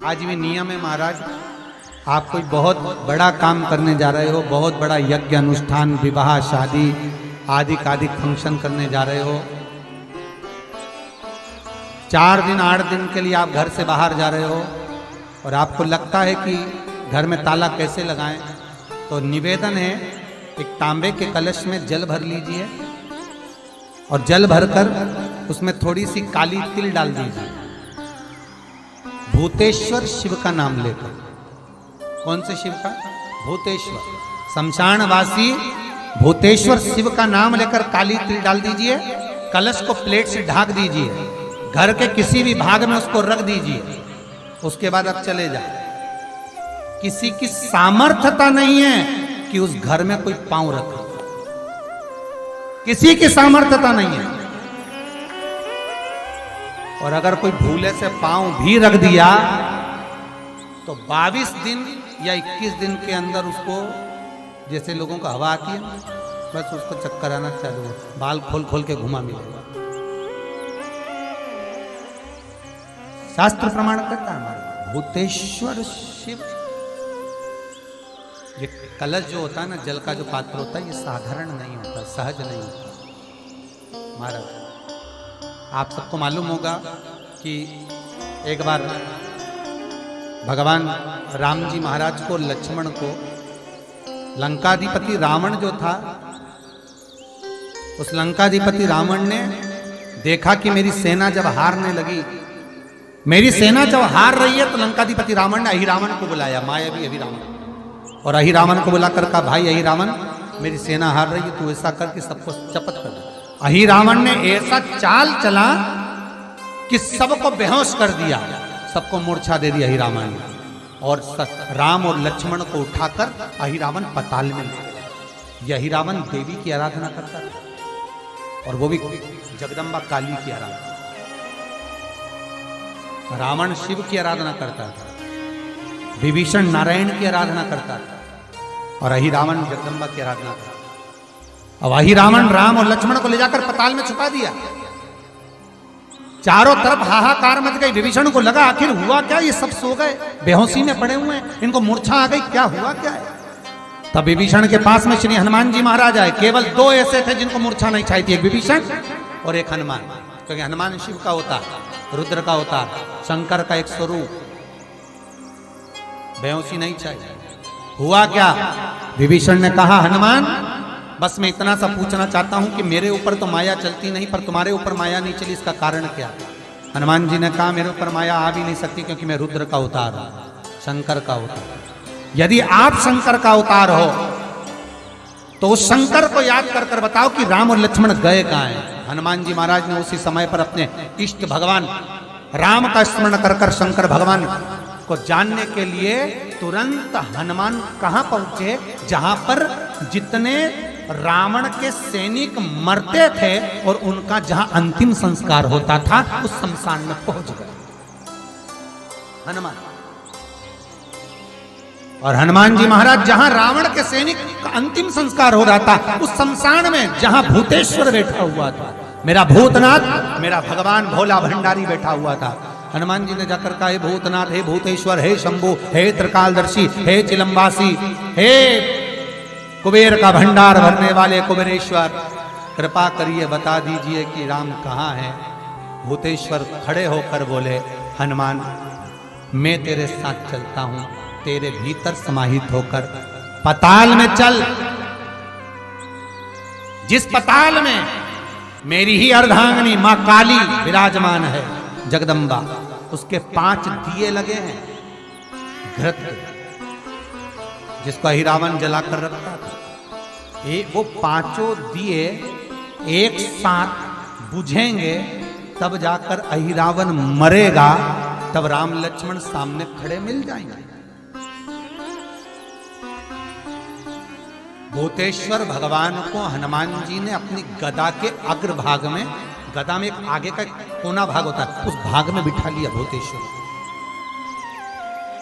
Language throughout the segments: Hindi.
आज भी नियम है महाराज, आप कोई बहुत बड़ा काम करने जा रहे हो, बहुत बड़ा यज्ञ अनुष्ठान, विवाह, शादी आदि फंक्शन करने जा रहे हो, 4 दिन 8 दिन के लिए आप घर से बाहर जा रहे हो और आपको लगता है कि घर में ताला कैसे लगाएं, तो निवेदन है एक तांबे के कलश में जल भर लीजिए और जल भरकर उसमें थोड़ी सी काली तिल डाल दीजिए, भूतेश्वर शिव का नाम लेकर। कौन से शिव का? भूतेश्वर, शमशानवासी भूतेश्वर शिव का नाम लेकर काली तिल डाल दीजिए, कलश को प्लेट से ढक दीजिए, घर के किसी भी भाग में उसको रख दीजिए। उसके बाद आप चले जाए। किसी की सामर्थ्यता नहीं है कि उस घर में कोई पांव रखे, किसी की सामर्थ्यता नहीं है। और अगर कोई भूले से पांव भी रख दिया तो 22 दिन या 21 दिन के अंदर उसको, जैसे लोगों को हवा आती है, बस उसको चक्कर आना चालू हो, बाल खोल खोल के घुमा मिलेगा। शास्त्र प्रमाण करता है हमारे भूतेश्वर शिव। ये कलश जो होता है ना, जल का जो पात्र होता है, ये साधारण नहीं होता, सहज नहीं होता महाराज। आप सबको मालूम होगा कि एक बार भगवान राम जी महाराज को, लक्ष्मण को, लंकाधिपति रावण जो था, उस लंकाधिपति रावण ने देखा कि मेरी सेना जब हारने लगी, मेरी सेना जब हार रही है, तो लंकाधिपति रावण ने अहिरावण को बुलाया, मायावी अहिरावण, और अहिरावण को बुलाकर कहा, भाई अहिरावण, मेरी सेना हार रही है, तू ऐसा करके सबको चपत कर दे। अहिरावण ने ऐसा चाल चला कि सबको बेहोश कर दिया, सबको मूर्छा दे दी अहिरावण ने, और राम और लक्ष्मण को उठाकर अहिरावण पताल में ले गया। यह अहिरावण देवी की आराधना करता था, और वो भी जगदम्बा काली की आराधना। रावण शिव की आराधना करता था, विभीषण नारायण की आराधना करता था, और अहिरावण जगदम्बा की आराधना करता था। अब अहिरावण राम और लक्ष्मण को ले जाकर पताल में छुपा दिया। चारों तरफ हाहाकार मच गई। विभीषण को लगा आखिर हुआ क्या, ये सब सो गए, बेहोशी में पड़े हुए हैं, इनको मूर्छा आ गई, क्या हुआ क्या है। तब विभीषण के पास में श्री हनुमान जी महाराज आए। केवल 2 ऐसे थे जिनको मूर्छा नहीं छाई थी, एक विभीषण और एक हनुमान, क्योंकि हनुमान शिव का होता, रुद्र का होता, शंकर का एक स्वरूप, बेहोशी नहीं चाहिए। हुआ क्या, विभीषण ने कहा, हनुमान बस मैं इतना सा पूछना चाहता हूं कि मेरे ऊपर तो माया चलती नहीं, पर तुम्हारे ऊपर माया नहीं चली, इसका कारण क्या? हनुमान जी ने कहा, मेरे ऊपर माया आ भी नहीं सकती, क्योंकि मैं रुद्र का अवतार हूं, शंकर का अवतार। यदि आप शंकर का अवतार हो तो उस शंकर को याद कर कर बताओ कि राम और लक्ष्मण गए कहां हैं। हनुमान जी महाराज ने उसी समय पर अपने इष्ट भगवान राम का स्मरण कर कर शंकर भगवान को जानने के लिए तुरंत हनुमान कहां पहुंचे, जहां पर जितने रावण के सैनिक मरते थे और उनका जहां अंतिम संस्कार होता था, उस शमशान में पहुंच गए हनुमान। और हनुमान जी महाराज जहां रावण के सैनिक का अंतिम संस्कार हो रहा था, उस शमशान में जहां भूतेश्वर बैठा हुआ था, मेरा भूतनाथ, मेरा भगवान भोला भंडारी बैठा हुआ था, हनुमान जी ने जाकर कहा, हे भूतनाथ, हे भूतेश्वर, हे शंभु, हे त्रिकालदर्शी, हे चिलम्बासी, हे कुबेर का भंडार भरने वाले कुबेरेश्वर, कृपा करिए बता दीजिए कि राम कहाँ है। भूतेश्वर खड़े होकर बोले, हनुमान मैं तेरे साथ चलता हूं, तेरे भीतर समाहित होकर पताल में चल। जिस पताल में मेरी ही अर्धांगिनी मां काली विराजमान है, जगदम्बा, उसके 5 दिए लगे हैं घृत के, जिसको अहिरावण जलाकर रखता था। वो 5 दिए एक साथ बुझेंगे, तब जाकर अहिरावण मरेगा, तब राम लक्ष्मण सामने खड़े मिल जाएंगे। भूतेश्वर भगवान को हनुमान जी ने अपनी गदा के अग्रभाग में, गदा में एक आगे का कोना भाग होता है, उस भाग में बिठा लिया भूतेश्वर,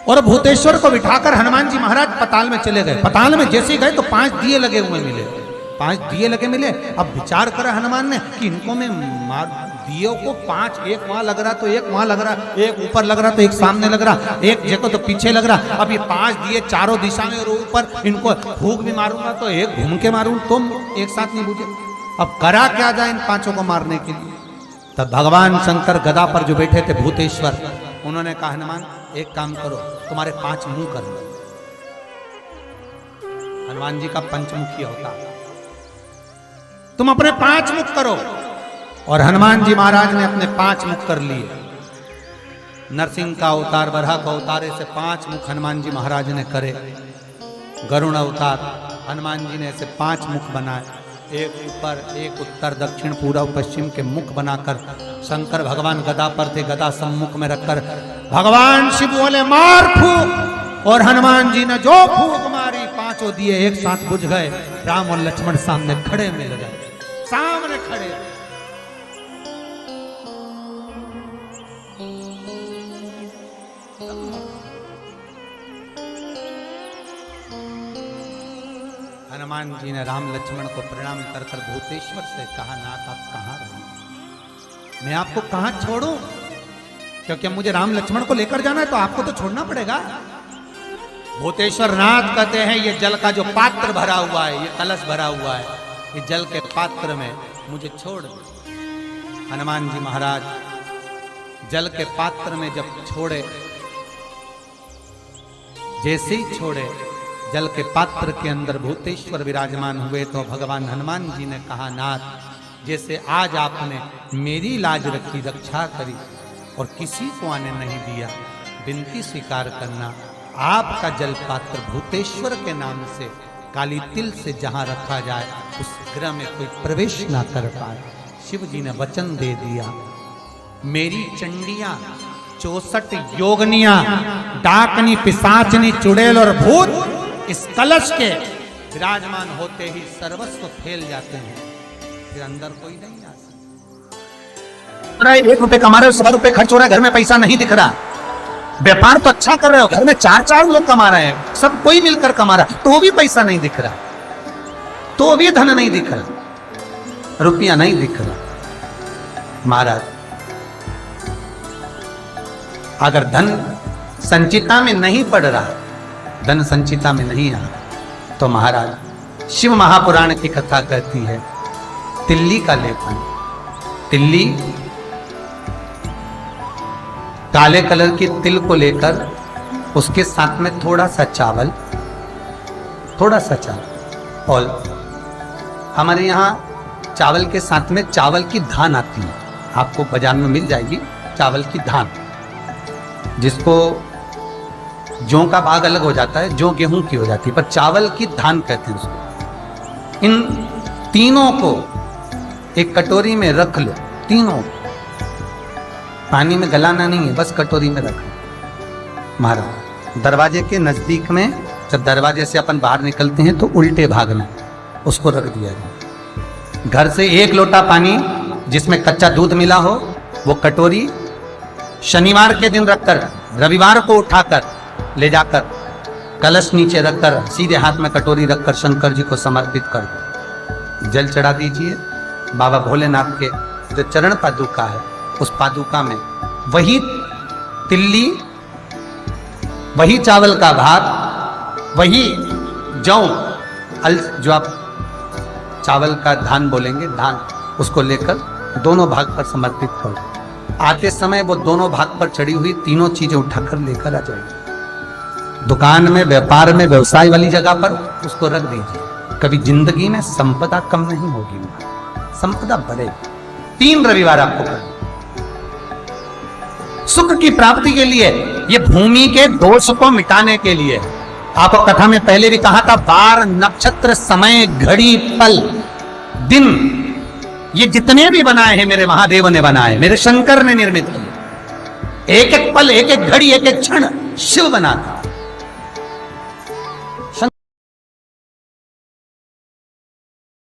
और भूतेश्वर को बिठाकर हनुमान जी महाराज पताल में चले गए। पताल में जैसे गए तो 5 दिए लगे हुए मिले, 5 दिए लगे मिले। अब विचार करा हनुमान ने कि इनको मैं दियों को 5, एक वहां लग रहा तो एक वहां लग रहा, एक ऊपर लग रहा तो एक सामने लग रहा, एक देखो तो पीछे लग रहा। अब ये 5 दिए चारों दिशा में और ऊपर, इनको फूंक भी मारूंगा तो एक घूम के मारूं तुम एक साथ नहीं बुझे। अब करा क्या जाए इन 5 को मारने के लिए। तब भगवान शंकर गदा पर जो बैठे थे भूतेश्वर, उन्होंने कहा हनुमान एक काम करो, तुम्हारे 5 मुंह कर लो। हनुमान जी का पंचमुखी होता, तुम अपने 5 मुख करो। और हनुमान जी महाराज ने अपने 5 मुख कर लिए। नरसिंह का अवतार, बरहा का अवतार, ऐसे 5 मुख हनुमान जी महाराज ने करे। गरुण अवतार, हनुमान जी ने ऐसे 5 मुख बनाए, एक ऊपर, एक उत्तर, दक्षिण, पूर्व, पश्चिम के मुख बनाकर शंकर भगवान गदा पर थे, गदा सम्मुख में रखकर भगवान शिव बोले मार फूंक, और हनुमान जी ने जो फूंक मारी 5 दिए एक साथ बुझ गए। राम और लक्ष्मण सामने खड़े मिल गए, सामने खड़े। हनुमान जी ने राम लक्ष्मण को प्रणाम कर कर भूतेश्वर से कहा, नाथ आप कहाँ रहे, मैं आपको कहाँ छोड़ूं, क्योंकि मुझे राम लक्ष्मण को लेकर जाना है तो आपको तो छोड़ना पड़ेगा। भूतेश्वर नाथ कहते हैं ये जल का जो पात्र भरा हुआ है, ये कलश भरा हुआ है, ये जल के पात्र में मुझे छोड़ दो। हनुमान जी महाराज जल के पात्र में जब छोड़े, जैसे ही छोड़े जल के पात्र के अंदर भूतेश्वर विराजमान हुए तो भगवान हनुमान जी ने कहा, नाथ जैसे आज आपने मेरी लाज रखी, रक्षा करी और किसी को आने नहीं दिया, विनती स्वीकार करना, आपका जल पात्र भूतेश्वर के नाम से काली तिल से जहां रखा जाए उस गृह में कोई प्रवेश ना कर पाए। शिव जी ने वचन दे दिया, मेरी चंडियां 64 योगनियां, डाकनी, पिशाचनी, चुड़ैल और भूत इस कलश के विराजमान होते ही सर्वस्व फैल जाते हैं, फिर अंदर कोई नहीं आ सकता। 1 रुपए कमा रहे हो, 100 रुपए खर्च हो रहा है, घर में पैसा नहीं दिख रहा। व्यापार तो अच्छा कर रहे हो, घर में 4 लोग कमा रहे हैं, सब कोई मिलकर कमा रहा, तो भी पैसा नहीं दिख रहा, तो भी धन नहीं दिख रहा, रुपया नहीं दिख रहा। महाराज अगर धन संचिता में नहीं पड़ रहा, धन संचिता में नहीं आ, तो महाराज शिव महापुराण की कथा कहती है तिल्ली का लेपन। तिल्ली काले कलर की तिल को लेकर उसके साथ में थोड़ा सा चावल, और हमारे यहाँ चावल के साथ में चावल की धान आती है, आपको बाजार में मिल जाएगी चावल की धान, जिसको जौ का भाग अलग हो जाता है, जौ गेहूं की हो जाती है, पर चावल की धान कहते हैं उसको। इन तीनों को एक कटोरी में रख लो, तीनों पानी में गलाना नहीं है, बस कटोरी में रखो। महाराज दरवाजे के नजदीक में, जब दरवाजे से अपन बाहर निकलते हैं तो उल्टे भाग में उसको रख दिया जाए। घर से 1 लोटा पानी जिसमें कच्चा दूध मिला हो, वो कटोरी शनिवार के दिन रखकर रविवार को उठाकर ले जाकर कलश नीचे रखकर सीधे हाथ में कटोरी रखकर शंकर जी को समर्पित कर दो। जल चढ़ा दीजिए। बाबा भोलेनाथ के जो चरण पादुका है, उस पादुका में वही तिल्ली, वही चावल का भाग, वही जौ, जो आप चावल का धान बोलेंगे, धान, उसको लेकर दोनों भाग पर समर्पित करो। आते समय वो दोनों भाग पर चढ़ी हुई तीनों चीजें उठाकर लेकर आ जाएगी। दुकान में, व्यापार में, व्यवसाय वाली जगह पर उसको रख दीजिए। कभी जिंदगी में संपदा कम नहीं होगी, संपदा बढ़ेगी। 3 रविवार आपको करना। सुख की प्राप्ति के लिए, ये भूमि के दोष को मिटाने के लिए। आपको कथा में पहले भी कहा था, बार, नक्षत्र, समय, घड़ी, पल, दिन, ये जितने भी बनाए हैं मेरे महादेव ने बनाए, मेरे शंकर ने निर्मित किए। एक एक पल, एक एक घड़ी, एक एक क्षण शिव बनाता।